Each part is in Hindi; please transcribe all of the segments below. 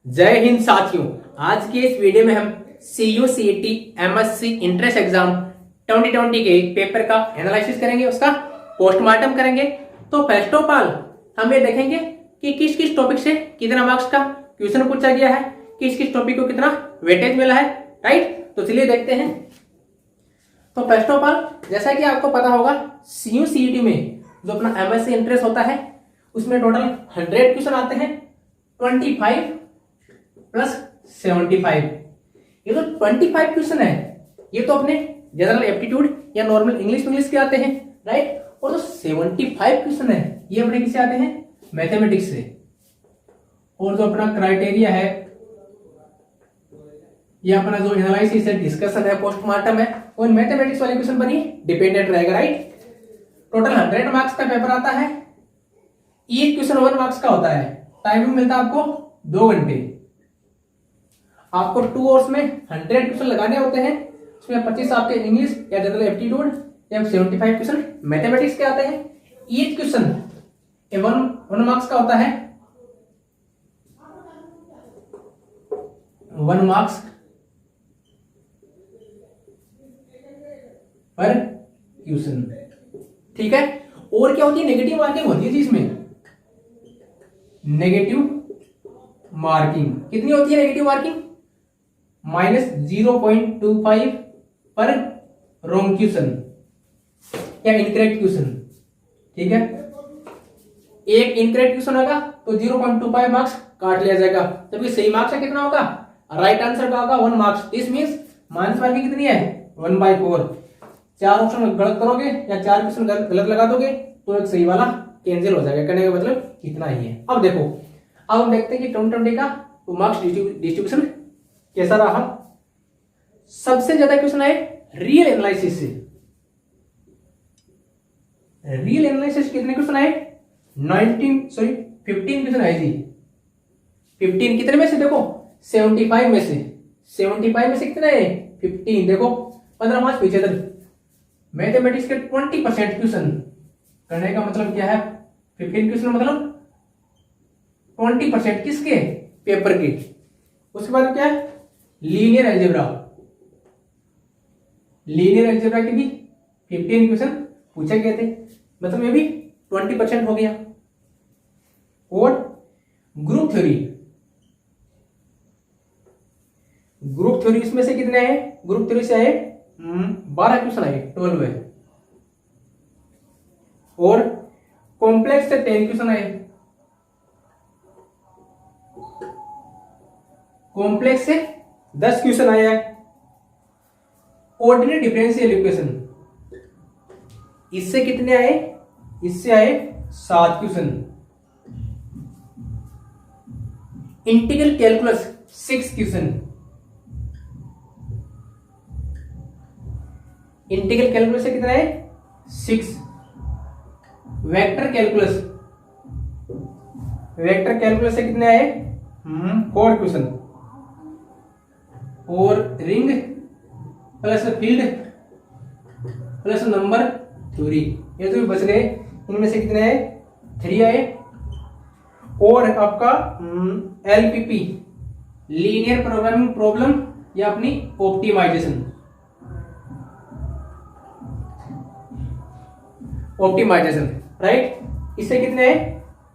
जय हिंद साथियों। आज के इस वीडियो में हम CU CET MSc entrance exam 2020 के पेपर का एनालिसिस करेंगे, उसका पोस्टमार्टम करेंगे। तो फर्स्ट ऑफ ऑल हम ये देखेंगे कि किस किस टॉपिक से कितना मार्क्स का क्वेश्चन पूछा गया है, किस किस टॉपिक को कितना वेटेज मिला है, राइट। तो चलिए देखते हैं। तो फर्स्ट ऑफ ऑल जैसा कि आपको पता होगा CU CET में जो अपना MSc इंट्रेंस होता है उसमें टोटल 100 क्वेश्चन आते हैं, 25 प्लस 75। ये तो 25 क्वेश्चन है, ये तो अपने जनरल एप्टीट्यूड या नॉर्मल इंग्लिश के आते हैं, राइट। और जो 75 क्वेश्चन है ये अपने किससे आते हैं, मैथमेटिक्स से। और जो अपना क्राइटेरिया है ये अपना जो एनालिसिस है, डिस्कशन है, पोस्टमार्टम है, वो मैथमेटिक्स वाले क्वेश्चन पर ही डिपेंडेंट रहेगा, राइट। टोटल 100 मार्क्स का पेपर आता है, एक क्वेश्चन 1 मार्क्स का होता है। टाइमिंग मिलता है आपको 2 घंटे। आपको 2 आवर्स में 100 क्वेश्चन लगाने होते हैं। उसमें 25 आपके इंग्लिश या जनरल एप्टीट्यूड या 75 क्वेश्चन मैथमेटिक्स के आते हैं। ईच क्वेश्चन 1 मार्क्स का होता है, 1 मार्क्स पर क्वेश्चन, ठीक है। और क्या होती है, नेगेटिव मार्किंग होती है जी इसमें। नेगेटिव मार्किंग कितनी होती है, नेगेटिव मार्किंग -0.25 पर रॉन्ग क्वेश्चन या इनकरेक्ट क्वेश्चन, ठीक है। एक इनकरेक्ट क्वेश्चन होगा तो 0.25 मार्क्स काट लिया जाएगा। जबकि सही मार्क्स का कितना होगा, राइट आंसर का होगा 1 marks. This means minus marking कितनी है, 1/4। 4 ऑप्शन गलत करोगे या 4 क्वेश्चन गलत लगा दोगे तो एक सही वाला कैंसिल हो जाएगा। करने का मतलब इतना ही है। अब देखो, अब हम देखते हैं कि 2020 का मार्क्स डिस्ट्रीब्यूशन कैसा रहा। सबसे ज्यादा क्वेश्चन आए रियल एनालिसिस से। रियल एनालिसिस कितने क्वेश्चन आए, 15 क्वेश्चन आए जी। 15 कितने में से, देखो 75 में से। 75 में से कितने आए, 15। देखो 15 मार्क्स पीछे तक। मैथमेटिक्स के 20% क्वेश्चन करने का मतलब क्या है, 15 क्वेश्चन मतलब 20% किसके, पेपर के। उसके बाद क्या है, लीनियर अलजेब्रा। लीनियर अलजेब्रा के भी 15 क्वेश्चन पूछे गए थे, मतलब ये भी 20% हो गया। और ग्रुप थ्योरी, ग्रुप थ्योरी इसमें से कितने आए, ग्रुप थ्योरी से आए 12 क्वेश्चन आए, 12 है। और कॉम्प्लेक्स से 10 क्वेश्चन आए। कॉम्प्लेक्स से 10 क्वेश्चन आया है। ऑर्डिनरी डिफरेंशियल इक्वेशन, इससे कितने आए, इससे आए 7 question. Integral calculus 6 question. Integral calculus से कितना है, 6। वेक्टर कैलकुलस, वेक्टर कैलकुलस से कितने आए, 4 क्वेश्चन। और ring plus field plus number theory, ये तो भी बच गए। इनमें से कितने आए, 3 आए। और आपका LPP लीनियर प्रोग्रामिंग प्रॉब्लम या अपनी ऑप्टिमाइजेशन, राइट। इससे कितने आए,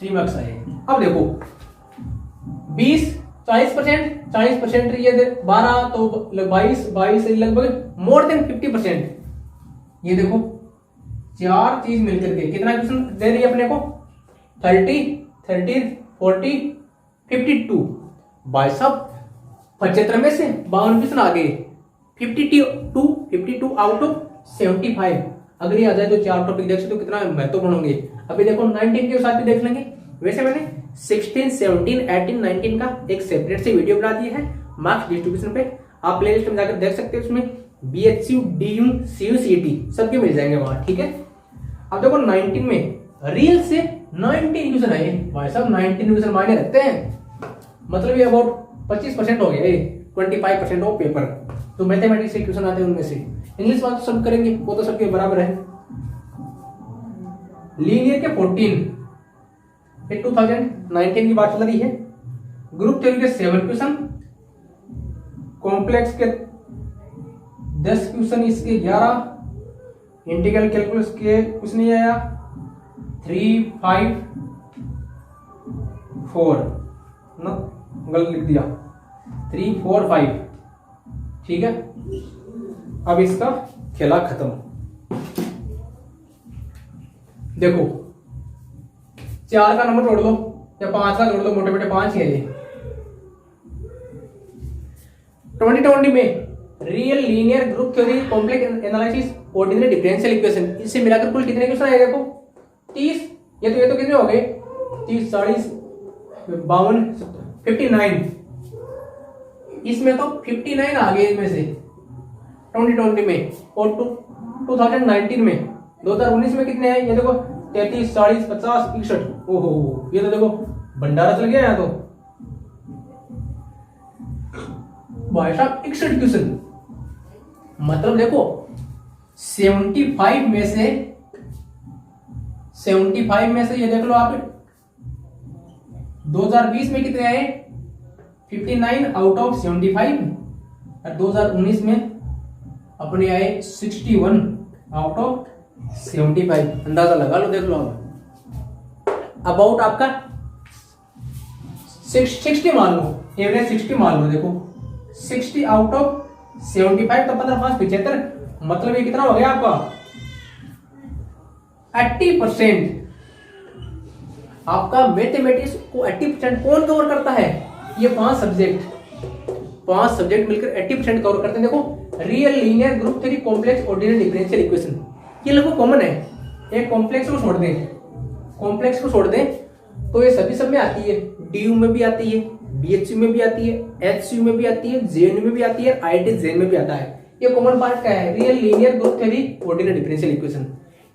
3 मार्क्स आए। अब देखो 40% ये 12 तो 22 लगभग मोर देन 50%। ये देखो 4 चीज मिलकर के कितना क्वेश्चन दे रही है अपने को, 30, 40, 52। भाई साहब 75 में से 52 क्वेश्चन आ गए। 52 आउट ऑफ 75। अगर ये आ जाए तो 4 टॉपिक देख सकते हो कितना महत्वपूर्ण होंगे। अभी देखो 19 के साथ भी देख लेंगे। वैसे मैंने 16, 17, 18, 19 का एक सेपरेट से वीडियो बना दिया है मार्क्स डिस्ट्रीब्यूशन पे। आप प्लेलिस्ट में जाकर देख सकते हो। उसमें BHU, DU, CU, CET सबके मिल जाएंगे वहां, ठीक है। अब देखो 19 में रियल से 19 क्वेश्चन आए। भाई साहब 19 क्वेश्चन मायने रखते हैं, मतलब ये अबाउट 25% हो गया, 25% ऑफ पेपर। तो मैथमेटिक्स से क्वेश्चन आते हैं, उनमें से इंग्लिश बात तो सब करेंगे, वो तो सबके बराबर है। लीनियर के 14, 2019 की बात चल रही है। ग्रुप थ्योरी के 7 क्वेश्चन, कॉम्प्लेक्स के 10 क्वेश्चन, इसके 11, इंटीग्रल कैलकुलस के कुछ नहीं आया, 3, 5, 4 ना, गलत लिख दिया, 3, 4, 5। ठीक है, अब इसका खेला खत्म। देखो 4 का नंबर जोड़ लो या 5 का जोड़ लो, मोटे मोटे 5 ही है ये। 2020 में real linear group theory, complex analysis, ordinary differential equation, इससे मिलाकर कुल कितने क्वेश्चन आए देखो 30। ये तो कितने हो गए, 30, 40, 52, 59। इसमें तो 59 आ गए इसमें से 2020 में। और 2019 में, 2019 में कितने हैं ये देखो, 33, 40, 50, 61। ओहो, ये तो देखो भंडारा चल गया यहाँ तो भाई साहब, 61 क्वेश्चन। मतलब देखो 75 में से ये देख लो आप, 2020 में कितने आए, 59 आउट ऑफ 75, और 2019 में अपने आए 61 आउट ऑफ 75। अंदाजा लगा लो, देख लो आप। अबाउट आपका 60 मान लो, एवरेज 60 मान लो। देखो 60 आउट ऑफ 75 तो 15, 5, 75, मतलब ये कितना हो गया आपका 80%। आपका मैथमेटिक्स को 80% कौन कवर करता है, ये 5 सब्जेक्ट मिलकर 80% कवर करते हैं। देखो real linear group theory, complex ordinary differential equation, ये लगभग कॉमन है। एक कॉम्प्लेक्स को छोड़ दें तो ये सभी सब में आती है, डीयू में भी आती है, बीएचयू में भी आती है, एचयू में भी आती है, जेएनयू में भी आती है, आईआईटी जेएन में भी आता है। ये कॉमन पार्ट क्या है, real linear group theory, ordinary differential equation,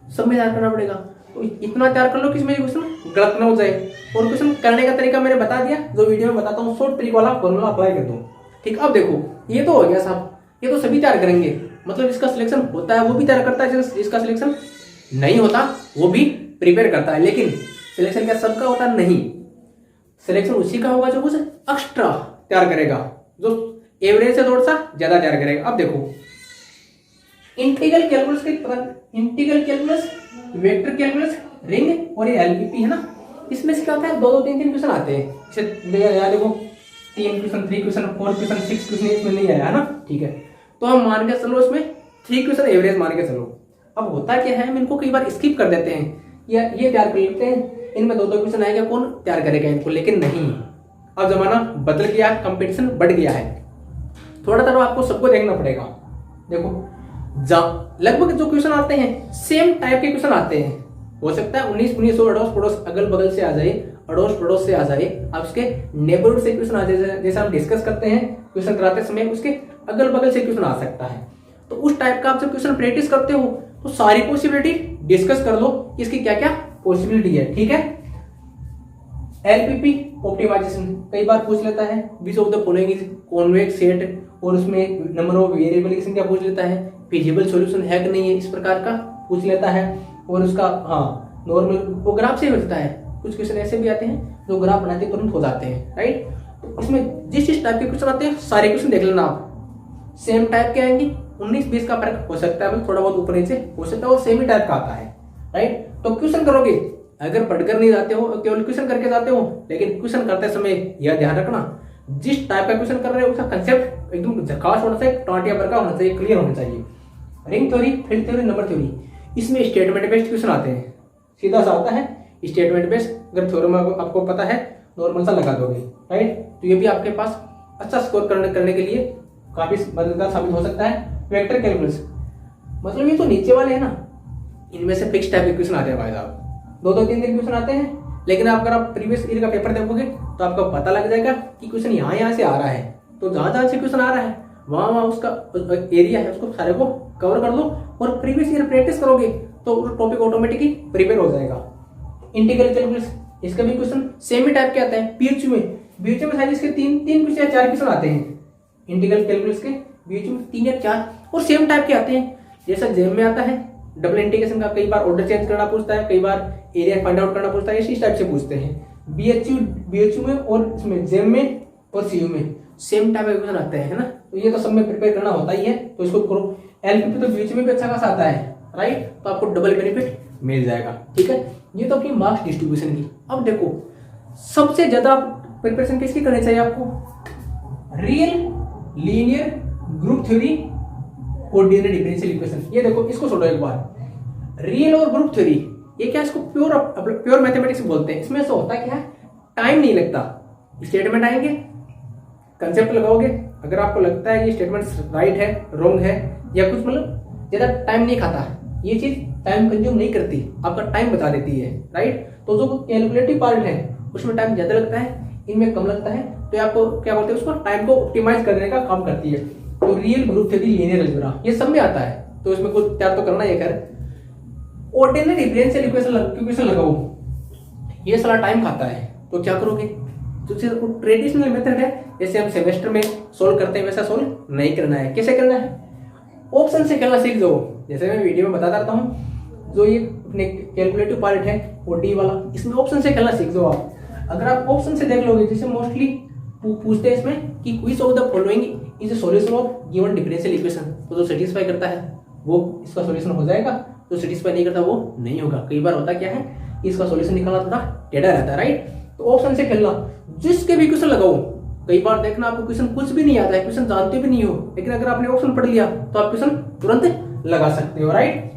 सब में तैयार करना पड़ेगा। तो इतना तैयार कर लो कि इसमें क्वेश्चन गलत ना हो जाए। और क्वेश्चन करने का तरीका मैंने बता दिया, जो वीडियो में बताता हूँ, शॉर्ट ट्रिक वाला फॉर्मूला अप्लाई कर दो। ठीक, अब देखो ये तो हो गया साहब, ये तो सभी तैयार करेंगे, मतलब इसका सिलेक्शन होता है वो भी तैयार करता है, इसका सिलेक्शन नहीं होता वो भी प्रिपेयर करता है। लेकिन सिलेक्शन क्या सबका होता नहीं, सिलेक्शन उसी का होगा जो कुछ एक्स्ट्रा तैयार करेगा, जो एवरेज से थोड़ा सा ज्यादा तैयार करेगा। अब देखो integral calculus vector calculus, ring और ये एलपीपी है ना, इसमें से क्या होता है, 2 3 क्वेश्चन आते हैं। यार देखो 3 क्वेश्चन, 3 क्वेश्चन, 4 क्वेश्चन, 6 क्वेश्चन इसमें नहीं आया है ना। ठीक है, तो हम मान के चलो इसमें 3 क्वेश्चन एवरेज मान के चलो। अब होता क्या है, हम इनको कई बार स्किप कर देते हैं या ये तैयार कर लेते हैं, इनमें 2 क्वेश्चन आएगा, कौन तैयार करेगा इनको। लेकिन नहीं, अब जमाना बदल गया, कंपटीशन बढ़ गया है, थोड़ा थोड़ा आपको सबको देखना पड़ेगा। देखो लगभग जो क्वेश्चन आते हैं सेम टाइप के क्वेश्चन आते हैं। हो सकता है 19 अड़ोस पड़ोस अगल बगल से आ जाए, अड़ोस पड़ोस से आ जाए, अब उसके नेबरहुड से क्वेश्चन आ जाए, जैसे हम डिस्कस करते हैं क्वेश्चन कराते समय, उसके अगल बगल से क्वेश्चन आ सकता है। तो उस टाइप का आप जब क्वेश्चन प्रैक्टिस करते हो तो सारी पॉसिबिलिटी डिस्कस कर लो, इसकी क्या क्या पॉसिबिलिटी है। ठीक है, एलपीपी ऑप्टिमाइजेशन कई बार पूछ लेता है, which of the following is convex set, और उसमें नंबर ऑफ वेरिएबल क्या पूछ लेता है, फिजिबल सॉल्यूशन है कि नहीं है, इस प्रकार का पूछ लेता है। और उसका नॉर्मल वो ग्राफ से मिलता है, कुछ क्वेश्चन ऐसे भी आते हैं जो ग्राफ बनाते तुरंत हो जाते हैं, राइट। तो इसमें जिस टाइप के क्वेश्चन आते हैं सारे क्वेश्चन देख लेना आप, सेम टाइप के आएंगे, 19-20 का फर्क हो सकता है, थोड़ा बहुत ऊपर नीचे हो सकता है, और सेम ही टाइप का आता है, राइट। तो क्वेश्चन करोगे, अगर पढ़कर नहीं जाते हो, केवल क्वेश्चन करके जाते हो, लेकिन क्वेश्चन करते समय यह ध्यान रखना, जिस टाइप का क्वेश्चन कर रहे हो उसका कंसेप्ट एकदम झकास होना चाहिए, टाटिया पर का होना चाहिए, क्लियर होना चाहिए। Ring theory, field theory, number theory, इसमें स्टेटमेंट बेस्ड क्वेश्चन आते हैं, सीधा सा आता है स्टेटमेंट बेस्ड। अगर थ्योरम आपको पता है नॉर्मल सा लगा दोगे, राइट, तो ये भी आपके पास अच्छा स्कोर करने के लिए काफी मददगार साबित हो सकता है। वेक्टर कैलकुलस, मतलब ये तो नीचे वाले हैं ना, इनमें से फिक्स टाइप के क्वेश्चन आते हैं भाई साहब, 2-3 क्वेश्चन आते हैं। लेकिन अगर आप प्रीवियस ईयर का पेपर देखोगे तो आपको पता लग जाएगा कि क्वेश्चन यहाँ से आ रहा है, तो जहां से क्वेश्चन आ रहा है वहां उसका एरिया है, उसको सारे को कवर कर लो, और प्रीवियस ईयर प्रैक्टिस करोगे तो टॉपिक ऑटोमेटिकली प्रिपेयर हो जाएगा। इंटीग्रल कैलकुलस, इसका भी क्वेश्चन सेम ही टाइप के आते हैं। बीएचयू में शायद इसके 3 क्वेश्चन या 4 क्वेश्चन आते हैं, इंटीग्रल कैलकुलस के बीएचयू में 3 या 4, और सेम टाइप के आते हैं। जैसा जेम में आता है डबल इंटीग्रेशन का, कई बार ऑर्डर चेंज करना पूछता है, कई बार एरिया फाइंड आउट करना पूछता है, इसी टाइप से पूछते हैं। बीएचयू में और इसमें जेम में और सीयू में सेम टाइप का क्वेश्चन आते हैं, है ना। तो ये तो सब में प्रिपेयर करना होता ही है, तो इसको करो। एलपीपी तो बीएचयू में भी अच्छा खासा आता है, राइट, तो आपको डबल बेनिफिट मिल जाएगा, ठीक है। ये तो अपनी मार्क्स डिस्ट्रीब्यूशन की। अब देखो सबसे ज्यादा प्रिपरेशन किसकी करनी चाहिए आपको, real, linear, group theory, ordinary differential equation. ये देखो इसको छोड़ो एक बार, रियल और ग्रुप थ्योरी ये क्या, इसको प्योर मैथमेटिक्स बोलते हैं। इसमें ऐसा होता है क्या है, टाइम नहीं लगता, स्टेटमेंट आएंगे, कंसेप्ट लगाओगे, अगर आपको लगता है ये स्टेटमेंट राइट है, रॉन्ग है या कुछ, मतलब ज्यादा टाइम नहीं खाता, ये चीज टाइम कंज्यूम नहीं करती, आपका टाइम बचा देती है, राइट। तो जो कैलकुलेटिव पार्ट है उसमें टाइम ज्यादा लगता है, इनमें कम लगता है, तो आपको क्या बोलते हैं, उसको टाइम को ऑप्टिमाइज करने का काम करती है। तो real, group theory, linear algebra ये सब में आता है, तो इसमें कुछ तैयार तो करना ही है। ऑर्डिनरी डिफरेंशियल इक्वेशन लगाओ, ये सारा टाइम खाता है, तो क्या करोगे, तो ट्रेडिशनल मेथड है, जैसे हम सेमेस्टर में सोल्व करते हैं वैसा सोल्व नहीं करना है। कैसे करना है, ऑप्शन से खेलना सीख जाओ। जैसे मैं वीडियो में बताता रहता हूँ, जो ये अपने कैलकुलेटिव पार्ट है ओडी वाला, इसमें ऑप्शन से खेलना सीख जाओ आप। अगर आप ऑप्शन से देख लोगे, जैसे मोस्टली पूछते हैं इसमें कि which of the following is the solution of given differential equation, तो जो सेटिस्फाई करता है वो इसका सॉल्यूशन हो जाएगा, जो सेटिस्फाई नहीं करता वो नहीं होगा। कई बार होता क्या है, इसका सॉल्यूशन निकालना थोड़ा टेढ़ा रहता है, राइट। तो ऑप्शन से खेलना, जिसके भी क्वेश्चन लगाओ। कई बार देखना आपको क्वेश्चन कुछ भी नहीं आता है, क्वेश्चन जानते भी नहीं हो, लेकिन अगर आपने ऑप्शन पढ़ लिया तो आप क्वेश्चन तुरंत लगा सकते हो, राइट।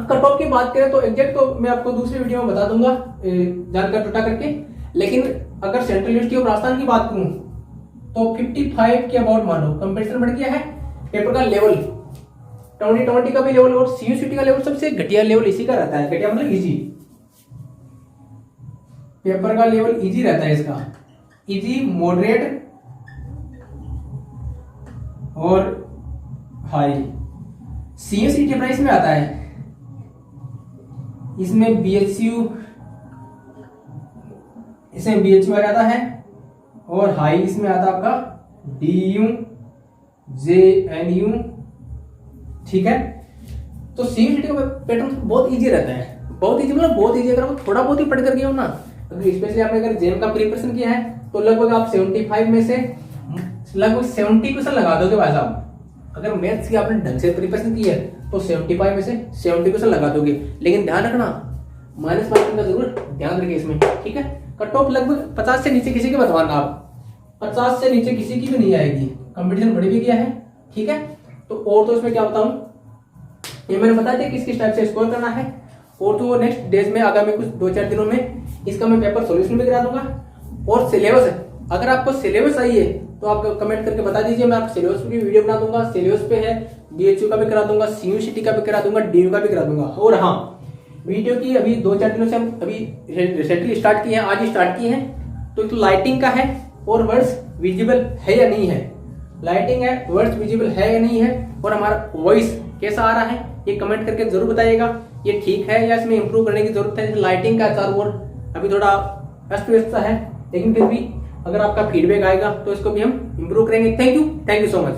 कट ऑफ की बात करें तो एग्जैक्ट तो मैं आपको दूसरी वीडियो में बता दूंगा जानकर टुटा करके, लेकिन अगर सेंट्रल यूनिवर्सिटी ऑफ राजस्थान की बात करूं तो 55 के अबाउट मानो कंपटीशन बढ़ गया है। पेपर का लेवल 2020 का भी लेवल और सीयूसीटी का लेवल सबसे घटिया लेवल इसी का रहता है। घटिया मतलब इजी, पेपर का लेवल इजी रहता है इसका, इजी, मॉडरेट और हाई। सीयूसीटी प्राइस में आता है, इसमें बीएचयू, इसमें बीएचयू आ जाता है, और हाई इसमें आता है आपका डीयू, जेएनयू, ठीक है। तो सीयूसीटी का पैटर्न बहुत इजी रहता है, बहुत इजी मतलब बहुत इजी। अगर आप थोड़ा बहुत ही पढ़ कर गए हो ना, अगर स्पेशली आपने अगर जेम का प्रिपरेशन किया है तो लगभग आप 75 में से लगभग 70 क्वेश्चन लगा दोगे भाई साहब। अगर मैथ्स की आपने ढंग से प्रिपरेशन की है तो 75 में से 70 क्वेश्चन लगा दोगे, लेकिन ध्यान रखना माइनस मार्किंग का जरूर ध्यान रखिए इसमें, ठीक है। कट ऑफ लगभग 50 से नीचे किसी की बताना, आप 50 से नीचे किसी की भी नहीं आएगी, कंपटीशन बढ़ भी गया है, ठीक है। तो और तो इसमें क्या बताऊं, ये मैंने बता दिया किस टाइप से स्कोर करना है। और तो नेक्स्ट डेज में आगामी कुछ 2-4 दिनों में इसका मैं पेपर सॉल्यूशन भी करा दूंगा। और सिलेबस है, अगर आपको सिलेबस चाहिए तो आप कमेंट करके बता दीजिए, मैं आपको सिलेबस की वीडियो बना दूंगा। सिलेबस पे है, बीएचयू का भी करा दूंगा, सीयूसीटी का भी करा दूंगा, डीयू का भी करा दूंगा। और हाँ, वीडियो की अभी 2-4 दिनों से हम अभी रिसेंटली स्टार्ट किए हैं, आज ही स्टार्ट किए हैं। तो लाइटिंग का है और वर्ड्स विजिबल है या नहीं है, लाइटिंग है, वर्ड्स विजिबल है या नहीं है, और हमारा वॉइस कैसा आ रहा है ये कमेंट करके जरूर बताइएगा। ये ठीक है या इसमें इंप्रूव करने की जरूरत है। जैसे लाइटिंग का 4 वर्ड अभी थोड़ा अस्त व्यस्त है, लेकिन फिर भी अगर आपका फीडबैक आएगा तो इसको भी हम इंप्रूव करेंगे। Thank you so much.